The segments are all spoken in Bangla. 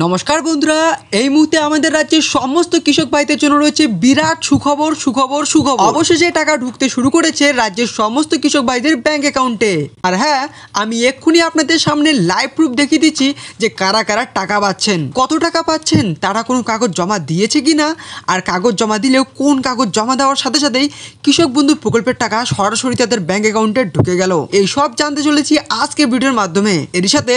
নমস্কার বন্ধুরা, এই মুহূর্তে আমাদের রাজ্যের সমস্ত কৃষক ভাইদের জন্য রয়েছে বিরাট সুখবর। অবশেষে টাকা ঢুকতে শুরু করেছে রাজ্যের সমস্ত কৃষক ভাইদের ব্যাংক অ্যাকাউন্টে। আর হ্যাঁ, আমি এক্ষুনি আপনাদের সামনে লাইভ প্রুফ দেখিয়ে দিচ্ছি যে কারা কারা টাকা পাচ্ছেন, কত টাকা পাচ্ছেন, তারা কোনো কাগজ জমা দিয়েছে কিনা, আর কাগজ জমা দিলেও কোন কাগজ জমা দেওয়ার সাথে সাথেই কৃষক বন্ধু প্রকল্পের টাকা সরাসরি তাদের ব্যাংক অ্যাকাউন্টে ঢুকে গেল। এই সব জানতে চলেছি আজকের ভিডিওর মাধ্যমে। এর সাথে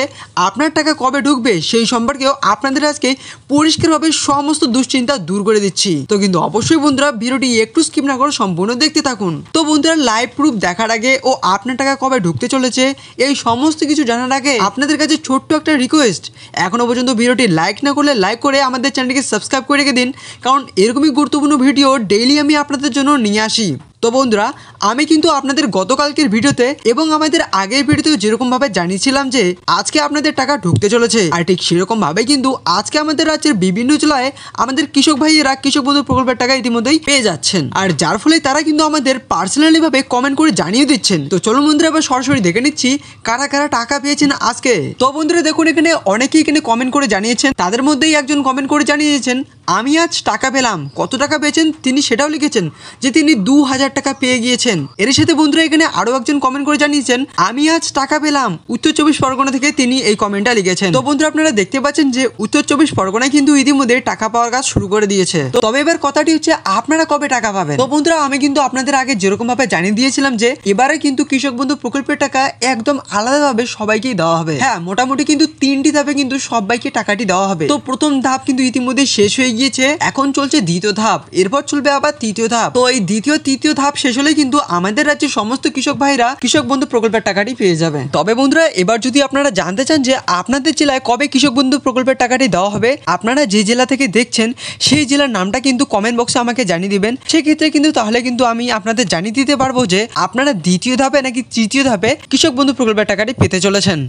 আপনার টাকা কবে ঢুকবে সেই সম্পর্কেও আপনাদের আজকে পরিষ্কারভাবে সমস্ত দুশ্চিন্তা দূর করে দিচ্ছি। তো কিন্তু অবশ্যই বন্ধুরা ভিডিওটি একটু স্কিপ না করে সম্পূর্ণ দেখতে থাকুন। তো বন্ধুরা, লাইভ প্রুফ দেখার আগে ও আপনার টাকা কবে ঢুকতে চলেছে এই সমস্ত কিছু জানার আগে আপনাদের কাছে ছোট্ট একটা রিকোয়েস্ট, এখনো পর্যন্ত ভিডিওটি লাইক না করলে লাইক করে আমাদের চ্যানেলটিকে সাবস্ক্রাইব করে রেখে দিন, কারণ এরকমই গুরুত্বপূর্ণ ভিডিও ডেইলি আমি আপনাদের জন্য নিয়ে আসি। তো বন্ধুরা, আমি কিন্তু আপনাদের গতকালকের ভিডিওতে এবং আমাদের আগের ভিডিওতে যেরকমভাবে জানিয়েছিলাম যে আজকে আপনাদের টাকা ঢুকতে চলেছে, আর ঠিক সেরকমভাবে কিন্তু আজকে আমাদের রাজ্যের বিভিন্ন জেলায় আমাদের কৃষক ভাইয়েরা কৃষক বন্ধু প্রকল্পের টাকা ইতিমধ্যেই পেয়ে যাচ্ছেন, আর যার ফলে তারা কিন্তু আমাদের পার্সোনালি ভাবে কমেন্ট করে জানিয়ে দিচ্ছেন। তো চলুন বন্ধুরা, এবার সরাসরি দেখে নিচ্ছি কারা কারা টাকা পেয়েছেন আজকে। তো বন্ধুরা দেখুন, এখানে অনেকেই কমেন্ট করে জানিয়েছেন, তাদের মধ্যেই একজন কমেন্ট করে জানিয়েছেন আমি আজ টাকা পেলাম। কত টাকা পেয়েছেন তিনি সেটাও লিখেছেন যে তিনি 2000 টাকা পেয়ে গিয়েছেন। এর সাথে বন্ধুরা এখানে আরো একজন কমেন্ট করে জানিয়েছেন আমি আজ টাকা পেলাম। উত্তর 24 পরগনা থেকে তিনি এই কমেন্টটা লিখেছেন। তো বন্ধুরা, আপনারা দেখতে পাচ্ছেন যে উত্তর 24 পরগনায় কিন্তু ইতিমধ্যে টাকা পাওয়ার কাজ শুরু করে দিয়েছে। তো তবে এবার কথাটি হচ্ছে আপনারা কবে টাকা পাবেন। তো বন্ধুরা, আমি কিন্তু আপনাদের আগে যেরকম ভাবে জানিয়ে দিয়েছিলাম যে এবারে কিন্তু কৃষক বন্ধু প্রকল্পের টাকা একদম আলাদাভাবে সবাইকেই দেওয়া হবে। হ্যাঁ, মোটামুটি কিন্তু 3টি ধাপে কিন্তু সবাইকে টাকাটি দেওয়া হবে। তো প্রথম ধাপ কিন্তু ইতিমধ্যে শেষ হয়ে গিয়েছে, এখন চলছে দ্বিতীয় ধাপ, এরপর চলবে আবার তৃতীয় ধাপ। তো এই দ্বিতীয় তৃতীয় ধাপ শেষ হলে কিন্তু আমাদের রাজ্যের সমস্ত কৃষক ভাইরা কৃষক বন্ধু প্রকল্পের টাকাটি পেয়ে যাবে। তবে বন্ধুরা, এবার যদি আপনারা জানতে চান যে আপনাদের জেলায় কবে কৃষক বন্ধু প্রকল্পের টাকাটি দেওয়া হবে, আপনারা যে জেলা থেকে দেখছেন সেই জেলার নামটা কিন্তু কমেন্ট বক্সে আমাকে জানিয়ে দিবেন। সেক্ষেত্রে কিন্তু তাহলে কিন্তু আমি আপনাদের জানিয়ে দিতে পারবো যে আপনারা দ্বিতীয় ধাপে নাকি তৃতীয় ধাপে কৃষক বন্ধু প্রকল্পের টাকাটি পেতে চলেছেন।